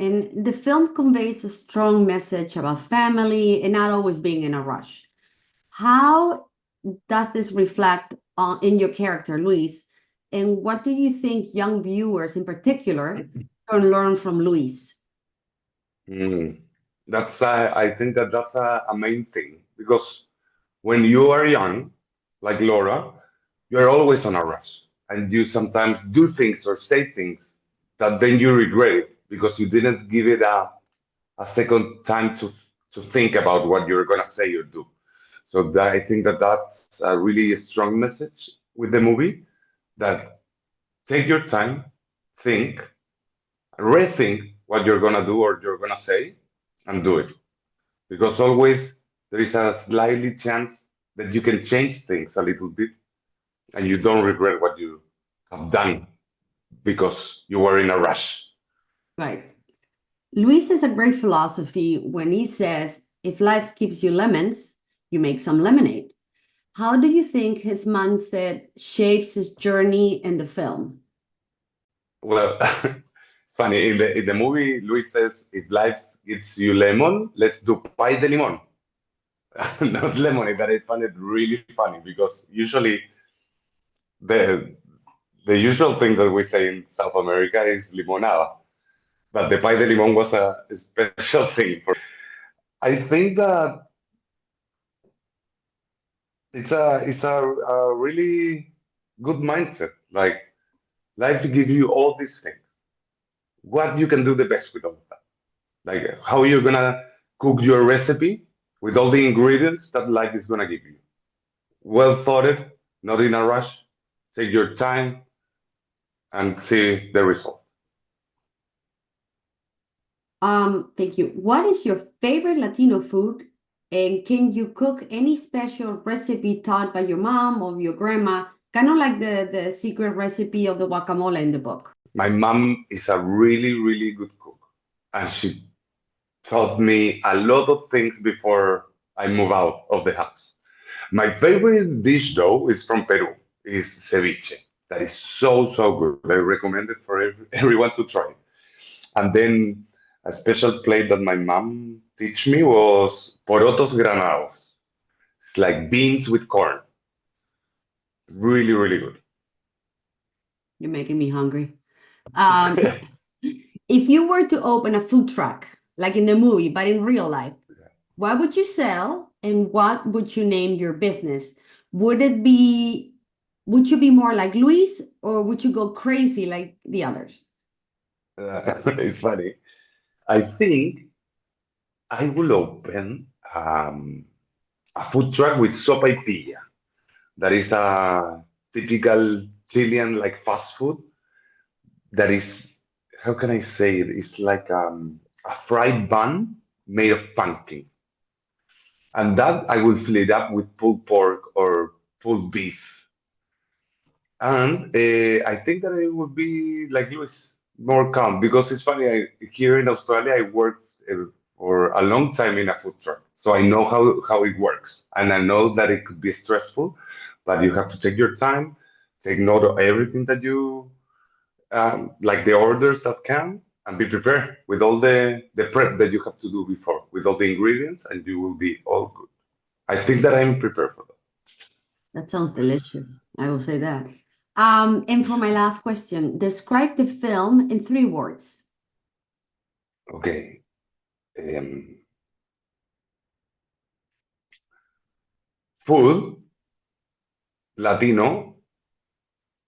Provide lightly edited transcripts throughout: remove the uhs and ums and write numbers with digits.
And the film conveys a strong message about family and not always being in a rush. How does this reflect in your character, Luis? And what do you think young viewers in particular can learn from Luis? Mm. I think that that's a main thing because when you are young, like Laura, you're always on a rush and you sometimes do things or say things that then you regret it because you didn't give it a second time to think about what you're gonna say or do. So that, I think that that's a really strong message with the movie that take your time, think, rethink what you're gonna do or you're gonna say, and do it. Because always there is a slightly chance that you can change things a little bit and you don't regret what you have done because you were in a rush. Right. Luis has a great philosophy when he says, if life gives you lemons, you make some lemonade. How do you think his mindset shapes his journey in the film? Well, it's funny. In the movie, Luis says, if life gives you lemon, let's do pie de limon. Not lemonade. That I found it really funny because usually the the usual thing that we say in South America is limonada, but the pie de limon was a special thing for. I think that it's a really good mindset. Like life will give you all these things. What you can do the best with all of that? Like how you're gonna cook your recipe with all the ingredients that life is gonna give you. Well thought it, not in a rush. Take your time and see the result. Thank you. What is your favorite Latino food? And can you cook any special recipe taught by your mom or your grandma? Kind of like the secret recipe of the guacamole in the book. My mom is a really, really good cook, and she taught me a lot of things before I move out of the house. My favorite dish, though, is from Peru. Is ceviche. That is so so good. I recommend it for everyone to try. And then a special plate that my mom teach me was porotos granados. It's like beans with corn. Really really good. You're making me hungry. Um, if you were to open a food truck, like in the movie, but in real life, what would you sell and what would you name your business? Would it be, would you be more like Luis or would you go crazy like the others? It's funny. I think I will open a food truck with sopaipilla. That is a typical Chilean like fast food. That is, how can I say it? It's like a fried bun made of pumpkin, and that I will fill it up with pulled pork or pulled beef. And I think that it would be like Louis, more calm because it's funny. Here in Australia, I worked for a long time in a food truck, so I know how it works, and I know that it could be stressful, but you have to take your time, take note of everything that you like the orders that come, and be prepared with all the prep that you have to do before, with all the ingredients, and you will be all good. I think that I'm prepared for that. That sounds delicious. I will say that. And for my last question, describe the film in three words. Okay. Um, Food, Latino,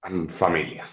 and familia.